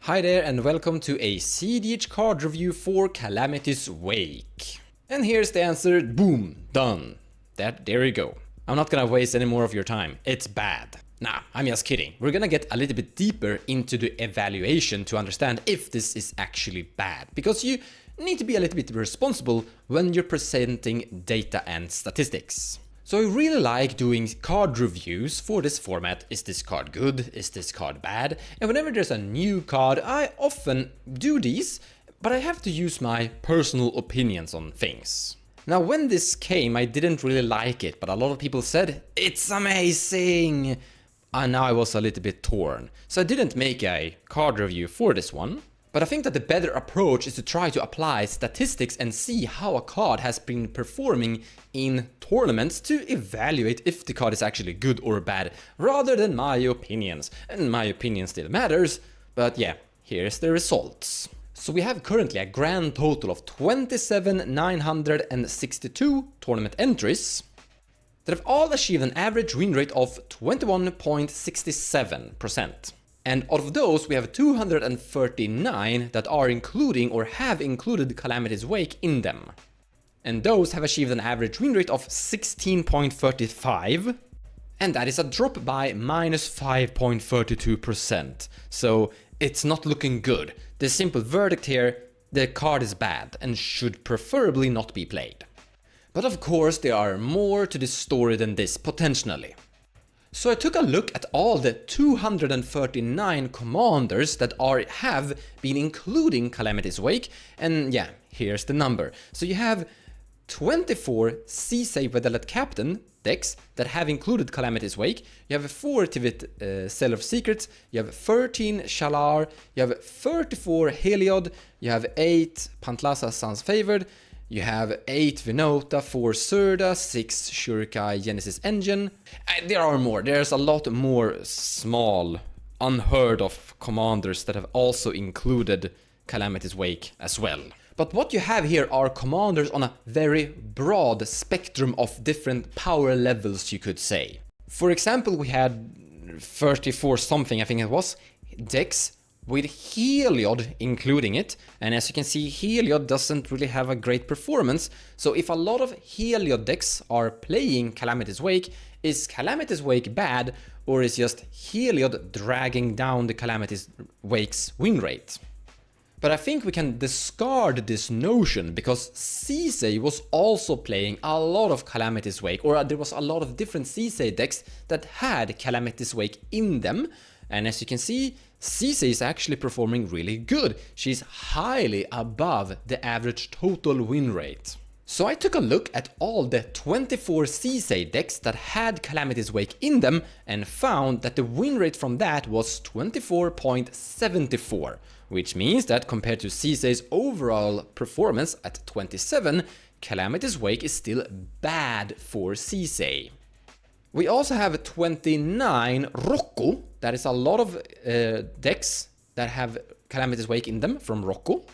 Hi there and welcome to a cEDH card review for Calamity's Wake. And here's the answer, boom, done. There you go. I'm not gonna waste any more of your time, it's bad. Nah, I'm just kidding. We're gonna get a little bit deeper into the evaluation to understand if this is actually bad. Because you need to be a little bit responsible when you're presenting data and statistics. So I really like doing card reviews for this format. Is this card good? Is this card bad? And whenever there's a new card, I often do these, but I have to use my personal opinions on things. Now when this came, I didn't really like it, but a lot of people said, it's amazing! And now I was a little bit torn. So I didn't make a card review for this one. But I think that the better approach is to try to apply statistics and see how a card has been performing in tournaments to evaluate if the card is actually good or bad, rather than my opinions. And my opinion still matters, but yeah, here's the results. So we have currently a grand total of 27,962 tournament entries that have all achieved an average win rate of 21.67%. And out of those, we have 239 that are including or have included Calamity's Wake in them. And those have achieved an average win rate of 16.35, and that is a drop by minus 5.32%. So it's not looking good. The simple verdict here, the card is bad and should preferably not be played. But of course, there are more to this story than this, potentially. So I took a look at all the 239 commanders that have been including Calamity's Wake, and yeah, here's the number. So you have 24 cEDH Vedalet Captain decks that have included Calamity's Wake, you have 4 Tivit Cell of Secrets, you have 13 Shalar, you have 34 Heliod, you have 8 Pantlasa Sans Favored, you have 8 Vinota, 4 Surda, 6 Shurikai Genesis Engine. There are more. There's a lot more small, unheard of commanders that have also included Calamity's Wake as well. But what you have here are commanders on a very broad spectrum of different power levels, you could say. For example, we had 34 something, I think it was, decks with Heliod including it, and as you can see, Heliod doesn't really have a great performance, so if a lot of Heliod decks are playing Calamity's Wake, is Calamity's Wake bad, or is just Heliod dragging down the Calamity's Wake's win rate? But I think we can discard this notion, because cEDH was also playing a lot of Calamity's Wake, or there was a lot of different cEDH decks that had Calamity's Wake in them, and as you can see, cEDH is actually performing really good. She's highly above the average total win rate. So I took a look at all the 24 cEDH decks that had Calamity's Wake in them and found that the win rate from that was 24.74, which means that compared to cEDH's overall performance at 27, Calamity's Wake is still bad for cEDH. We also have 29 Rocco. That is a lot of decks that have Calamity's Wake in them from Rocco.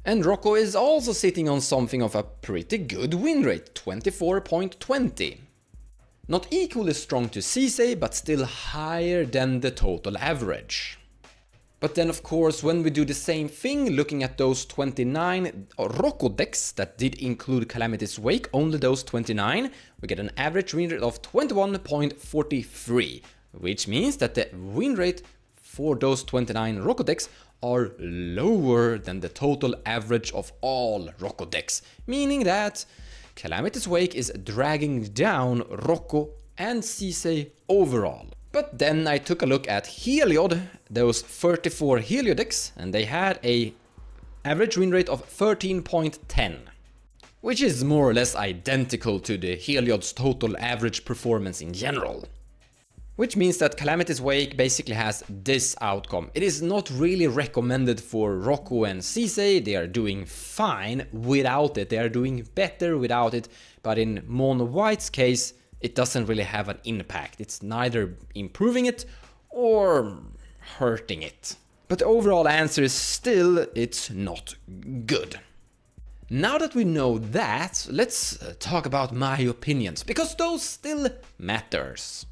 And Rocco is also sitting on something of a pretty good win rate, 24.20. Not equally strong to cEDH, but still higher than the total average. But then of course, when we do the same thing, looking at those 29 Rocco decks that did include Calamity's Wake, only those 29, we get an average win rate of 21.43, which means that the win rate for those 29 Rocco decks are lower than the total average of all Rocco decks, meaning that Calamity's Wake is dragging down Rocco and cEDH overall. But then I took a look at Heliod, those 34 Heliod decks, and they had a average win rate of 13.10, which is more or less identical to the Heliod's total average performance in general. Which means that Calamity's Wake basically has this outcome. It is not really recommended for Rocco and cEDH, they are doing fine without it, they are doing better without it, but in Mono White's case, it doesn't really have an impact. It's neither improving it or hurting it. But the overall answer is still, it's not good. Now that we know that, let's talk about my opinions, because those still matters.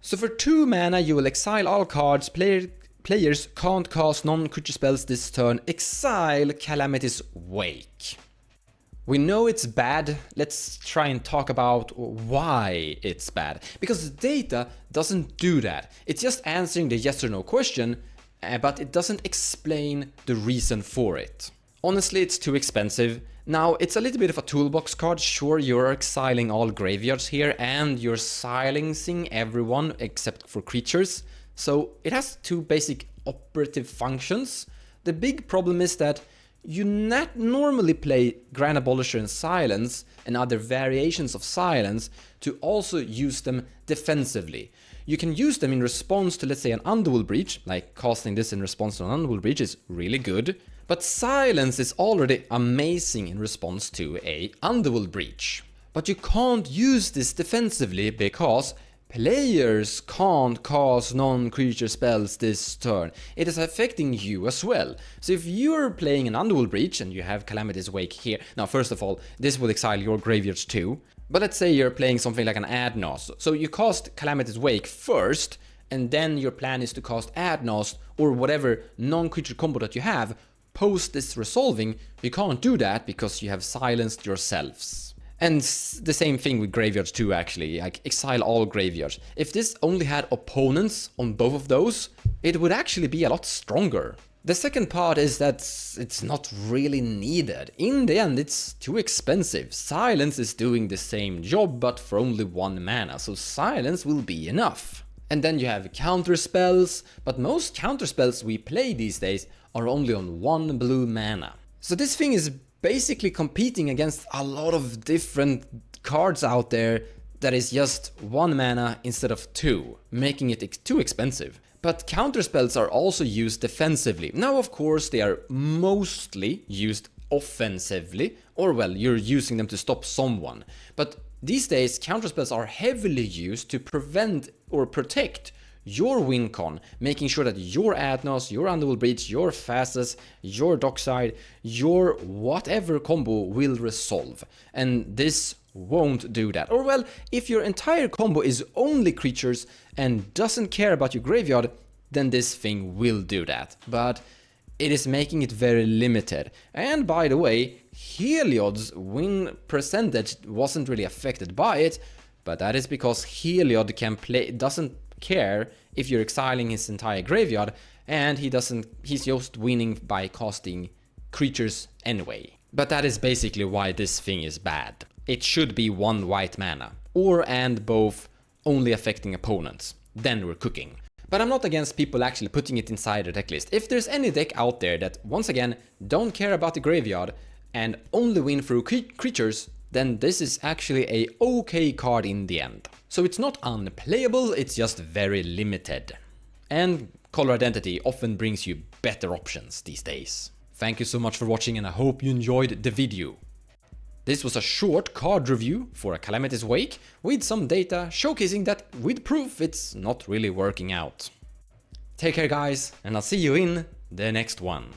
So for 2 mana you will exile all cards player players can't cast non-creature spells this turn, exile Calamity's Wake. We know it's bad, let's try and talk about why it's bad. Because the data doesn't do that. It's just answering the yes or no question, but it doesn't explain the reason for it. Honestly, it's too expensive. Now, it's a little bit of a toolbox card. Sure, you're exiling all graveyards here and you're silencing everyone except for creatures. So it has two basic operative functions. The big problem is that you not normally play Grand Abolisher and Silence and other variations of Silence to also use them defensively. You can use them in response to, let's say, an Underworld Breach, like casting this in response to an Underworld Breach is really good, but Silence is already amazing in response to a Underworld Breach. But you can't use this defensively because players can't cast non-creature spells this turn. It is affecting you as well. So if you're playing an Underworld Breach and you have Calamity's Wake here, now first of all, this will exile your graveyards too. But let's say you're playing something like an Adnos. So you cast Calamity's Wake first, and then your plan is to cast Adnos or whatever non-creature combo that you have post this resolving. You can't do that because you have silenced yourselves. And the same thing with graveyards too, actually, like exile all graveyards. If this only had opponents on both of those, it would actually be a lot stronger. The second part is that it's not really needed. In the end, it's too expensive. Silence is doing the same job, but for only 1 mana, so Silence will be enough. And then you have counter spells, but most counter spells we play these days are only on 1 blue mana. So this thing is basically competing against a lot of different cards out there that is just 1 mana instead of 2, making it too expensive. But counterspells are also used defensively. Now, of course, they are mostly used offensively, or well, you're using them to stop someone. But these days, counterspells are heavily used to prevent or protect your win con, making sure that your Adnos, your Underworld Breach, your Fastest, your Dockside, your whatever combo will resolve. And this won't do that. Or well, if your entire combo is only creatures and doesn't care about your graveyard, then this thing will do that. But it is making it very limited. And by the way, Heliod's win percentage wasn't really affected by it, but that is because Heliod doesn't care if you're exiling his entire graveyard, and he's just winning by casting creatures anyway. But that is basically why this thing is bad. It should be 1 white mana, and both only affecting opponents. Then we're cooking. But I'm not against people actually putting it inside their deck list. If there's any deck out there that, once again, don't care about the graveyard and only win through creatures, then this is actually a okay card in the end. So it's not unplayable, it's just very limited. And Color Identity often brings you better options these days. Thank you so much for watching, and I hope you enjoyed the video. This was a short card review for a Calamity's Wake with some data showcasing that with proof it's not really working out. Take care guys, and I'll see you in the next one.